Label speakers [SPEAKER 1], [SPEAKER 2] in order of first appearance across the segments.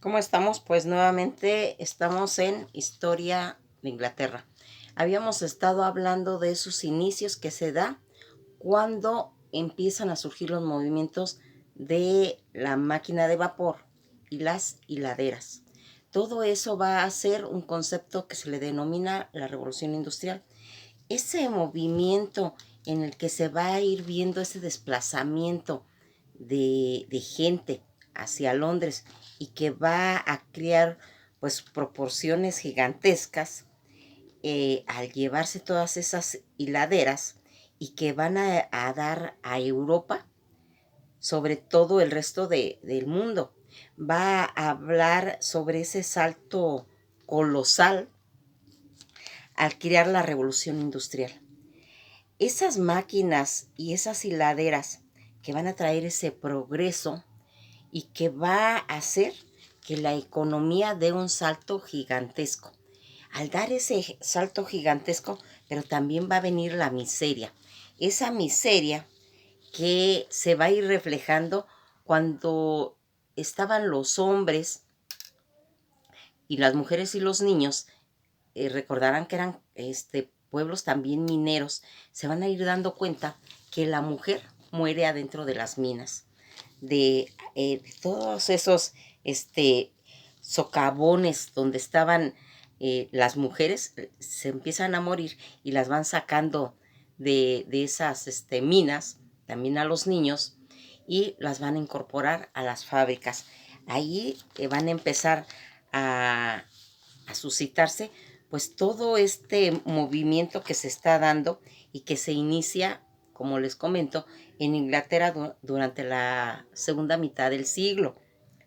[SPEAKER 1] ¿Cómo estamos? Pues nuevamente estamos en Historia de Inglaterra. Habíamos estado hablando de sus inicios que se da cuando empiezan a surgir los movimientos de la máquina de vapor y las hiladeras. Todo eso va a ser un concepto que se le denomina la revolución industrial. Ese movimiento en el que se va a ir viendo ese desplazamiento de gente hacia Londres y que va a crear pues proporciones gigantescas al llevarse todas esas hiladeras y que van a dar a Europa sobre todo el resto del mundo. Va a hablar sobre ese salto colosal al crear la revolución industrial. Esas máquinas y esas hiladeras que van a traer ese progreso y que va a hacer que la economía dé un salto gigantesco. Al dar ese salto gigantesco, pero también va a venir la miseria. Esa miseria que se va a ir reflejando cuando estaban los hombres y las mujeres y los niños, recordarán que eran pueblos también mineros, se van a ir dando cuenta que la mujer muere adentro de las minas, de todos esos socavones donde estaban las mujeres, se empiezan a morir y las van sacando de esas minas, también a los niños, y las van a incorporar a las fábricas. Ahí van a empezar a, a suscitarse pues todo este movimiento que se está dando y que se inicia, como les comento, en Inglaterra durante la segunda mitad del siglo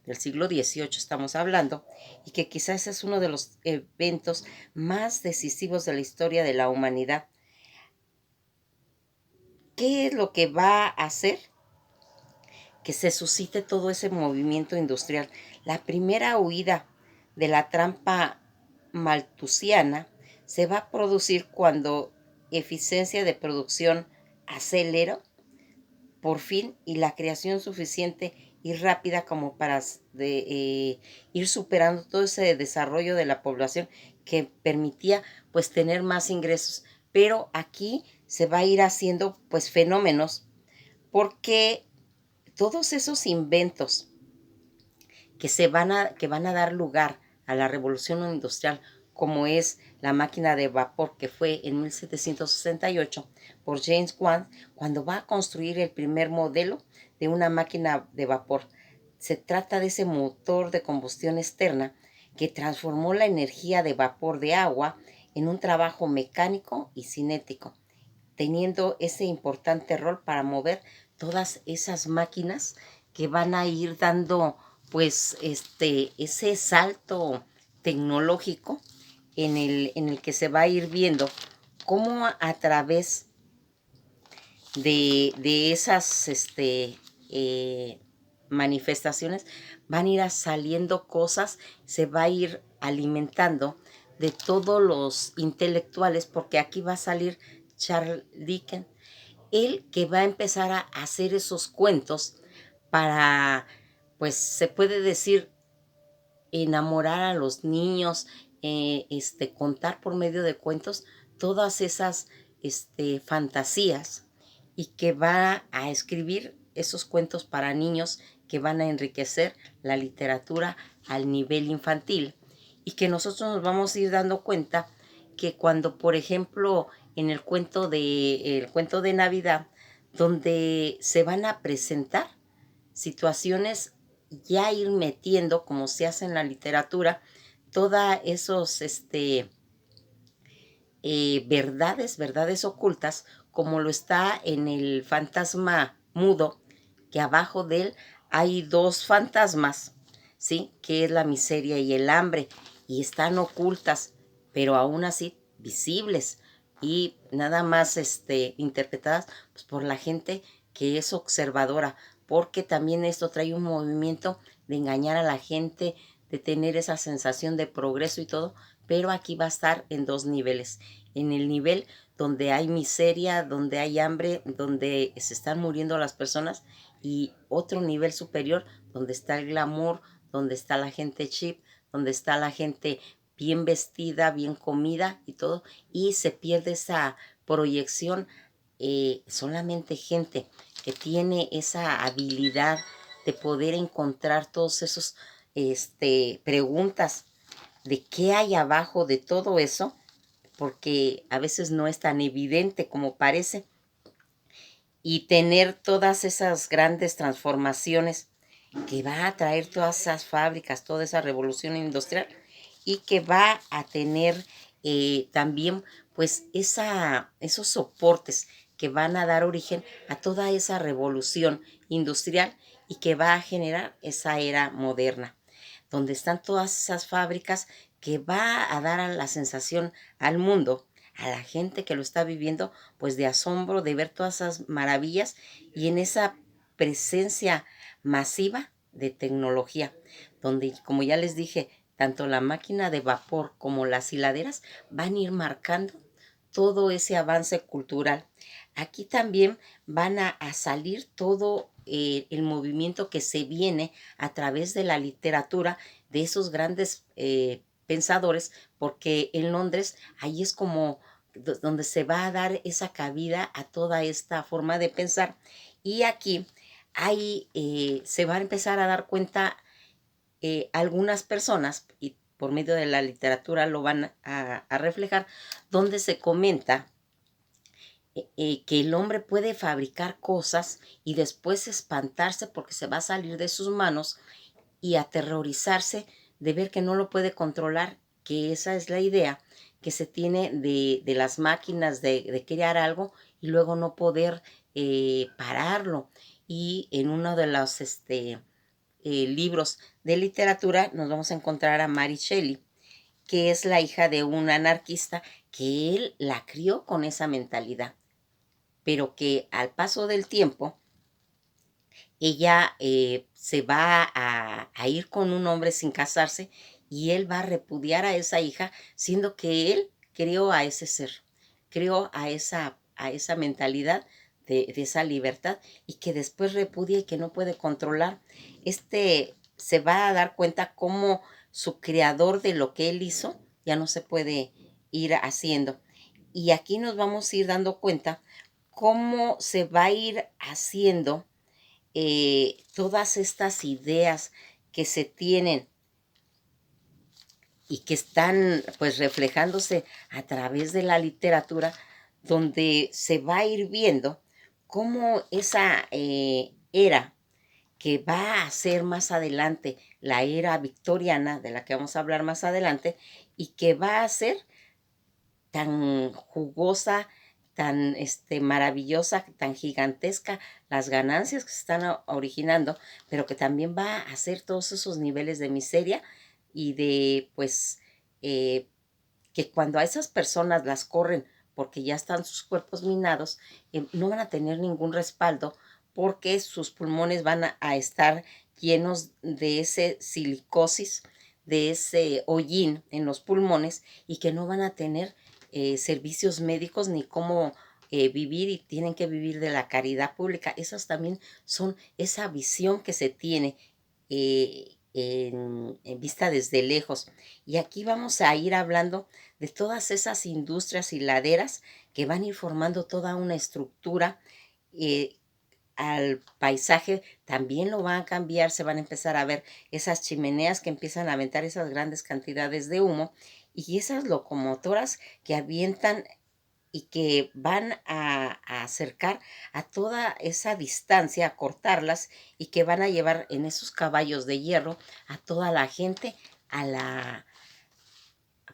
[SPEAKER 1] XVIII estamos hablando, y que quizás es uno de los eventos más decisivos de la historia de la humanidad. ¿Qué es lo que va a hacer que se suscite todo ese movimiento industrial? La primera huida de la trampa malthusiana se va a producir cuando eficiencia de producción acelera por fin y la creación suficiente y rápida como para ir superando todo ese desarrollo de la población que permitía pues tener más ingresos. Pero aquí se va a ir haciendo pues fenómenos porque todos esos inventos que van a dar lugar a la revolución industrial, como es la máquina de vapor que fue en 1768 por James Watt, cuando va a construir el primer modelo de una máquina de vapor. Se trata de ese motor de combustión externa que transformó la energía de vapor de agua en un trabajo mecánico y cinético, teniendo ese importante rol para mover todas esas máquinas que van a ir dando pues ese salto tecnológico en el que se va a ir viendo cómo a través de esas manifestaciones van a ir saliendo cosas, se va a ir alimentando de todos los intelectuales, porque aquí va a salir Charles Dickens, él que va a empezar a hacer esos cuentos para, pues se puede decir, enamorar a los niños, contar por medio de cuentos todas esas fantasías, y que va a escribir esos cuentos para niños que van a enriquecer la literatura al nivel infantil, y que nosotros nos vamos a ir dando cuenta que cuando, por ejemplo, en el cuento de Navidad, donde se van a presentar situaciones, ya ir metiendo, como se hace en la literatura, todas esos verdades ocultas, como lo está en el fantasma mudo, que abajo de él hay dos fantasmas, ¿sí? Que es la miseria y el hambre, y están ocultas, pero aún así visibles, y nada más interpretadas pues, por la gente que es observadora, porque también esto trae un movimiento de engañar a la gente, de tener esa sensación de progreso y todo, pero aquí va a estar en dos niveles: en el nivel donde hay miseria, donde hay hambre, donde se están muriendo las personas, y otro nivel superior donde está el glamour, donde está la gente chip, donde está la gente bien vestida, bien comida y todo, y se pierde esa proyección. Solamente gente que tiene esa habilidad de poder encontrar todos esos preguntas de qué hay abajo de todo eso, porque a veces no es tan evidente como parece, y tener todas esas grandes transformaciones que va a traer todas esas fábricas, toda esa revolución industrial, y que va a tener también pues esos soportes que van a dar origen a toda esa revolución industrial y que va a generar esa era moderna, donde están todas esas fábricas que va a dar a la sensación al mundo, a la gente que lo está viviendo, pues de asombro de ver todas esas maravillas y en esa presencia masiva de tecnología, donde, como ya les dije, tanto la máquina de vapor como las hiladeras van a ir marcando todo ese avance cultural. Aquí también van a salir todo el movimiento que se viene a través de la literatura de esos grandes pensadores, porque en Londres ahí es como donde se va a dar esa cabida a toda esta forma de pensar. Y aquí ahí se va a empezar a dar cuenta algunas personas, y por medio de la literatura lo van a reflejar, donde se comenta que el hombre puede fabricar cosas y después espantarse porque se va a salir de sus manos y aterrorizarse de ver que no lo puede controlar, que esa es la idea que se tiene de las máquinas de crear algo y luego no poder pararlo. Y en uno de los libros de literatura nos vamos a encontrar a Mary Shelley, que es la hija de un anarquista que él la crió con esa mentalidad, pero que al paso del tiempo ella se va a ir con un hombre sin casarse y él va a repudiar a esa hija, siendo que él creó a ese ser, creó a esa mentalidad de esa libertad y que después repudia y que no puede controlar. Se va a dar cuenta cómo su creador de lo que él hizo ya no se puede ir haciendo. Y aquí nos vamos a ir dando cuenta cómo se va a ir haciendo todas estas ideas que se tienen y que están pues reflejándose a través de la literatura, donde se va a ir viendo cómo esa era que va a ser más adelante la era victoriana, de la que vamos a hablar más adelante, y que va a ser tan jugosa, tan maravillosa, tan gigantesca las ganancias que se están originando, pero que también va a hacer todos esos niveles de miseria y de, pues, que cuando a esas personas las corren porque ya están sus cuerpos minados, no van a tener ningún respaldo porque sus pulmones van a estar llenos de ese silicosis, de ese hollín en los pulmones y que no van a tener servicios médicos ni cómo vivir y tienen que vivir de la caridad pública. Esas también son esa visión que se tiene en vista desde lejos. Y aquí vamos a ir hablando de todas esas industrias hiladeras que van a ir formando toda una estructura. Al paisaje también lo van a cambiar, se van a empezar a ver esas chimeneas que empiezan a aventar esas grandes cantidades de humo y esas locomotoras que avientan y que van a acercar a toda esa distancia, a cortarlas y que van a llevar en esos caballos de hierro a toda la gente a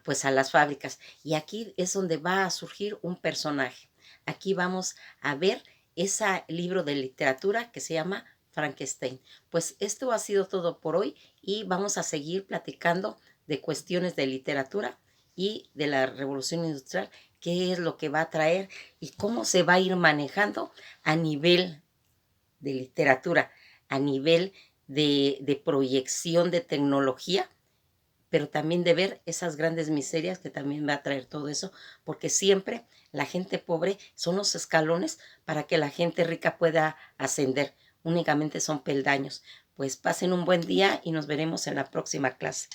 [SPEAKER 1] pues a las fábricas. Y aquí es donde va a surgir un personaje. Aquí vamos a ver ese libro de literatura que se llama Frankenstein. Pues esto ha sido todo por hoy y vamos a seguir platicando de cuestiones de literatura y de la revolución industrial, qué es lo que va a traer y cómo se va a ir manejando a nivel de literatura, a nivel de proyección de tecnología, pero también de ver esas grandes miserias que también va a traer todo eso, porque siempre la gente pobre son los escalones para que la gente rica pueda ascender, únicamente son peldaños, Pues pasen un buen día y nos veremos en la próxima clase.